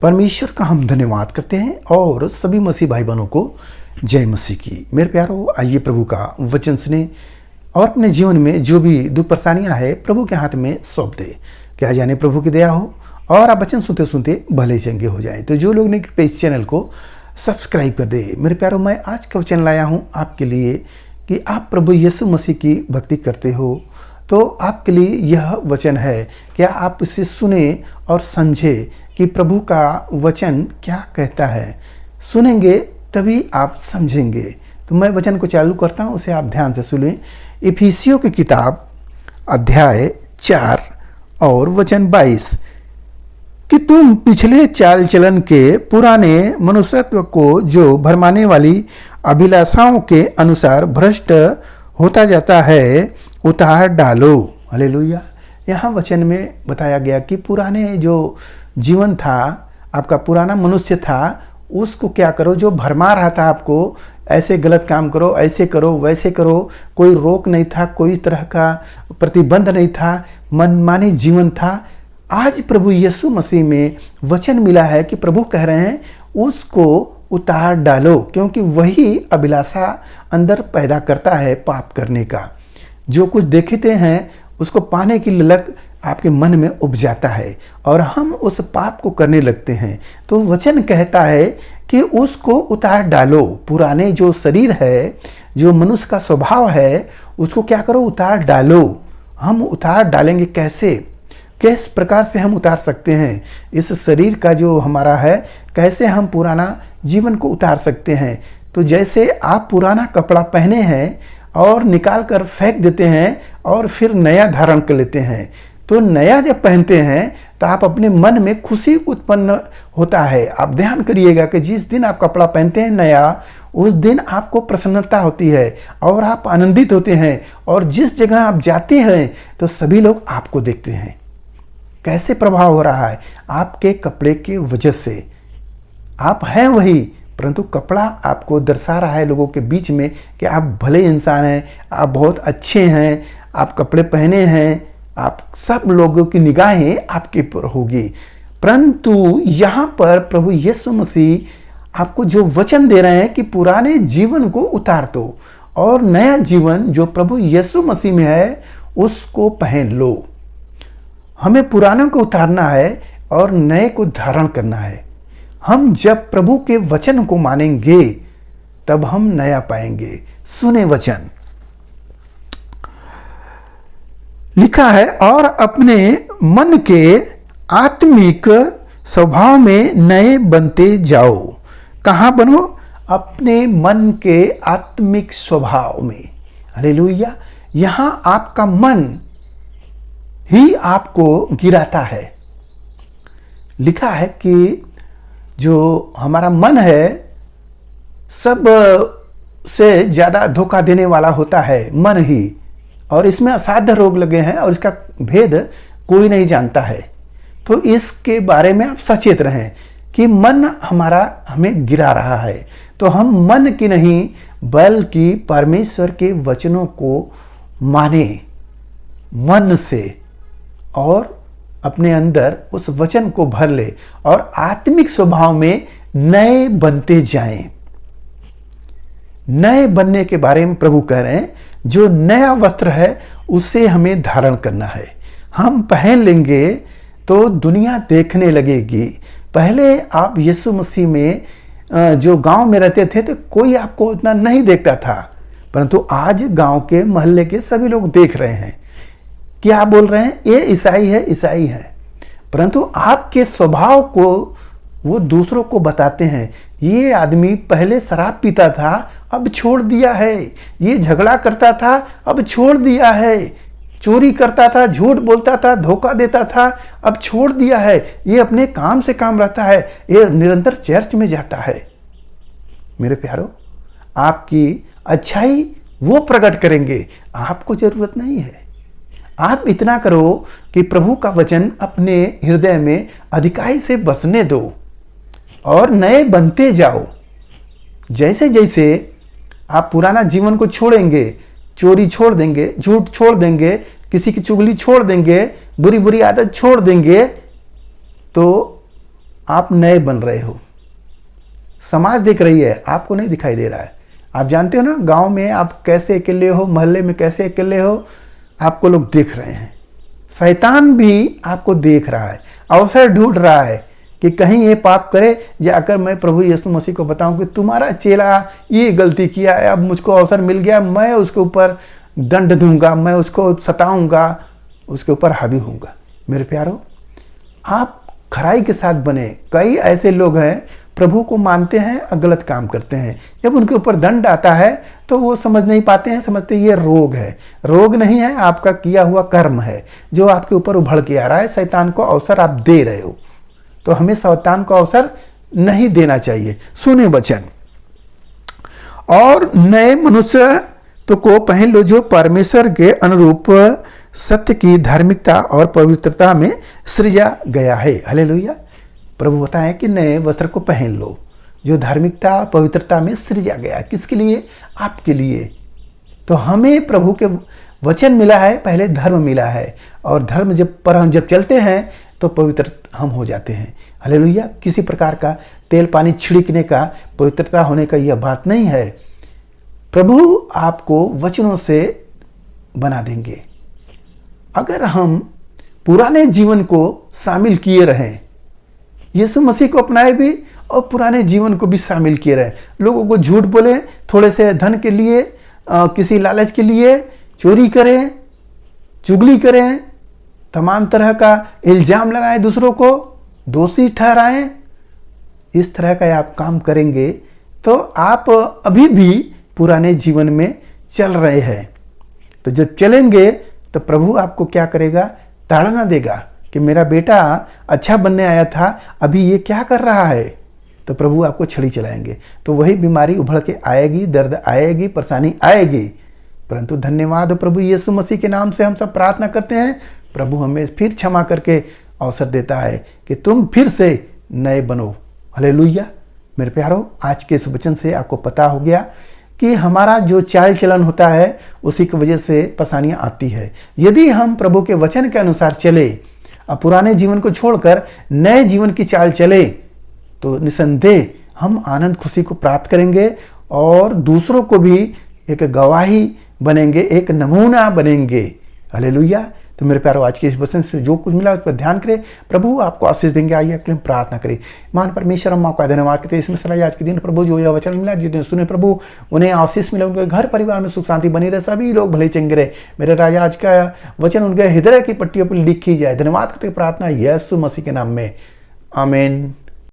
परमेश्वर का हम धन्यवाद करते हैं और सभी मसीह भाई बहनों को जय मसीह की। मेरे प्यारों, आइए प्रभु का वचन सुने और अपने जीवन में जो भी दुख परेशानियां है प्रभु के हाथ में सौंप दे। क्या जाने प्रभु की दया हो और आप वचन सुनते सुनते भले चंगे हो जाए। तो जो लोग ने इस चैनल को सब्सक्राइब कर दे। मेरे प्यारों, मैं आज का वचन लाया हूँ आपके लिए कि आप प्रभु यीशु मसीह की भक्ति करते हो तो आपके लिए यह वचन है। क्या आप इसे सुने और समझे कि प्रभु का वचन क्या कहता है। सुनेंगे तभी आप समझेंगे। तो मैं वचन को चालू करता हूँ, उसे आप ध्यान से सुनें। इफिसियों की किताब अध्याय 4 और वचन 22 कि तुम पिछले चाल चलन के पुराने मनुष्यत्व को जो भरमाने वाली अभिलाषाओं के अनुसार भ्रष्ट होता जाता है उतार डालो। हालेलुया। यहाँ वचन में बताया गया कि पुराने जो जीवन था, आपका पुराना मनुष्य था, उसको क्या करो जो भरमा रहा था आपको, ऐसे गलत काम करो, ऐसे करो, वैसे करो। कोई रोक नहीं था, कोई तरह का प्रतिबंध नहीं था, मनमानी जीवन था। आज प्रभु यीशु मसीह में वचन मिला है कि प्रभु कह रहे हैं उसको उतार डालो, क्योंकि वही अभिलाषा अंदर पैदा करता है पाप करने का। जो कुछ देखते हैं उसको पाने की ललक आपके मन में उपजाता है और हम उस पाप को करने लगते हैं। तो वचन कहता है कि उसको उतार डालो। पुराने जो शरीर है, जो मनुष्य का स्वभाव है, उसको क्या करो, उतार डालो। हम उतार डालेंगे कैसे, किस प्रकार से हम उतार सकते हैं इस शरीर का जो हमारा है, कैसे हम पुराना जीवन को उतार सकते हैं। तो जैसे आप पुराना कपड़ा पहने हैं और निकाल कर फेंक देते हैं और फिर नया धारण कर लेते हैं, तो नया जब पहनते हैं तो आप अपने मन में खुशी उत्पन्न होता है। आप ध्यान करिएगा कि जिस दिन आप कपड़ा पहनते हैं नया, उस दिन आपको प्रसन्नता होती है और आप आनंदित होते हैं। और जिस जगह आप जाते हैं तो सभी लोग आपको देखते हैं। कैसे प्रभाव हो रहा है आपके कपड़े के वजह से। आप हैं वही, परंतु कपड़ा आपको दर्शा रहा है लोगों के बीच में कि आप भले इंसान हैं, आप बहुत अच्छे हैं, आप कपड़े पहने हैं, आप सब लोगों की निगाहें आपके पर होगी। परंतु यहाँ पर प्रभु यीशु मसीह आपको जो वचन दे रहे हैं कि पुराने जीवन को उतार दो और नया जीवन जो प्रभु यीशु मसीह में है उसको पहन लो। हमें पुराने को उतारना है और नए को धारण करना है। हम जब प्रभु के वचन को मानेंगे तब हम नया पाएंगे। सुने वचन, लिखा है, और अपने मन के आत्मिक स्वभाव में नए बनते जाओ। कहाँ बनो? अपने मन के आत्मिक स्वभाव में। हालेलुया। यहाँ आपका मन ही आपको गिराता है। लिखा है कि जो हमारा मन है सब से ज़्यादा धोखा देने वाला होता है मन ही, और इसमें असाध्य रोग लगे हैं और इसका भेद कोई नहीं जानता है। तो इसके बारे में आप सचेत रहें कि मन हमारा हमें गिरा रहा है। तो हम मन की नहीं बल्कि परमेश्वर के वचनों को माने मन से और अपने अंदर उस वचन को भर ले और आत्मिक स्वभाव में नए बनते जाएं। नए बनने के बारे में प्रभु कह रहे हैं, जो नया वस्त्र है उसे हमें धारण करना है। हम पहन लेंगे तो दुनिया देखने लगेगी। पहले आप यीशु मसीह में जो गांव में रहते थे तो कोई आपको उतना नहीं देखता था, परंतु आज गांव के मोहल्ले के सभी लोग देख रहे हैं। क्या बोल रहे हैं? ये ईसाई है, ईसाई है। परंतु आपके स्वभाव को वो दूसरों को बताते हैं। ये आदमी पहले शराब पीता था, अब छोड़ दिया है। ये झगड़ा करता था, अब छोड़ दिया है। चोरी करता था, झूठ बोलता था, धोखा देता था, अब छोड़ दिया है। ये अपने काम से काम रहता है, ये निरंतर चर्च में जाता है। मेरे प्यारों, आपकी अच्छाई वो प्रकट करेंगे, आपको जरूरत नहीं है। आप इतना करो कि प्रभु का वचन अपने हृदय में अधिकाई से बसने दो और नए बनते जाओ। जैसे जैसे आप पुराना जीवन को छोड़ेंगे, चोरी छोड़ देंगे, झूठ छोड़ देंगे, किसी की चुगली छोड़ देंगे, बुरी बुरी आदत छोड़ देंगे, तो आप नए बन रहे हो, समाज देख रही है, आपको नहीं दिखाई दे रहा है। आप जानते हो ना, गांव में आप कैसे अकेले हो, मोहल्ले में कैसे अकेले हो, आपको लोग देख रहे हैं। शैतान भी आपको देख रहा है, अवसर ढूंढ रहा है कि कहीं ये पाप करे, जाकर मैं प्रभु यीशु मसीह को बताऊं कि तुम्हारा चेला ये गलती किया है, अब मुझको अवसर मिल गया, मैं उसके ऊपर दंड दूंगा, मैं उसको सताऊंगा, उसके ऊपर हावी होऊंगा। मेरे प्यारो, आप खराई के साथ बने। कई ऐसे लोग हैं प्रभु को मानते हैं और गलत काम करते हैं, जब उनके ऊपर दंड आता है तो वो समझ नहीं पाते हैं, समझते ये रोग है। रोग नहीं है, आपका किया हुआ कर्म है जो आपके ऊपर उभड़ के आ रहा है। शैतान को अवसर आप दे रहे हो, तो हमें शैतान को अवसर नहीं देना चाहिए। सुने वचन, और नए मनुष्य तो को पहन लो जो परमेश्वर के अनुरूप सत्य की धार्मिकता और पवित्रता में सृजा गया है। हालेलुया। प्रभु बताएं कि नए वस्त्र को पहन लो जो धार्मिकता और पवित्रता में सृजा गया। किसके लिए? आपके लिए। तो हमें प्रभु के वचन मिला है, पहले धर्म मिला है, और धर्म पर हम जब चलते हैं तो पवित्र हम हो जाते हैं। हालेलुया। किसी प्रकार का तेल पानी छिड़कने का, पवित्रता होने का यह बात नहीं है। प्रभु आपको वचनों से बना देंगे। अगर हम पुराने जीवन को शामिल किए रहें, यीशु मसीह को अपनाए भी और पुराने जीवन को भी शामिल किए रहें, लोगों को झूठ बोले, थोड़े से धन के लिए, किसी लालच के लिए चोरी करें, चुगली करें, तमाम तरह का इल्जाम लगाएं, दूसरों को दोषी ठहराएं, इस तरह का आप काम करेंगे तो आप अभी भी पुराने जीवन में चल रहे हैं। तो जब चलेंगे तो प्रभु आपको क्या करेगा? ताड़ना देगा कि मेरा बेटा अच्छा बनने आया था, अभी ये क्या कर रहा है। तो प्रभु आपको छड़ी चलाएंगे, तो वही बीमारी उभर के आएगी, दर्द आएगी, परेशानी आएगी। परंतु धन्यवाद प्रभु यीशु मसीह के नाम से हम सब प्रार्थना करते हैं, प्रभु हमें फिर क्षमा करके अवसर देता है कि तुम फिर से नए बनो। हालेलुया। मेरे प्यारो, आज के इस वचन से आपको पता हो गया कि हमारा जो चाल चलन होता है उसी की वजह से परेशानियां आती है। यदि हम प्रभु के वचन के अनुसार चले और पुराने जीवन को छोड़कर नए जीवन की चाल चले तो निसंदेह हम आनंद खुशी को प्राप्त करेंगे और दूसरों को भी एक गवाही बनेंगे, एक नमूना बनेंगे। हालेलुया। तो मेरे प्यारो, आज के इस वचन से जो कुछ मिला उस पर ध्यान करें, प्रभु आपको आशीष देंगे। आइए आपके लिए प्रार्थना करें। महान परमेश्वर, हम आपका धन्यवाद करते हैं इसमें सलाह आज के दिन प्रभु जो यह वचन मिला, जितने सुने प्रभु उन्हें आशीष मिले, उनके घर परिवार में सुख शांति बनी रहे, सभी लोग भले चंगे रहे। मेरे राजा, आज का वचन उनके हृदय की पट्टियों पर लिखी जाए। धन्यवाद करते प्रार्थना यीशु मसीह के नाम में, आमीन।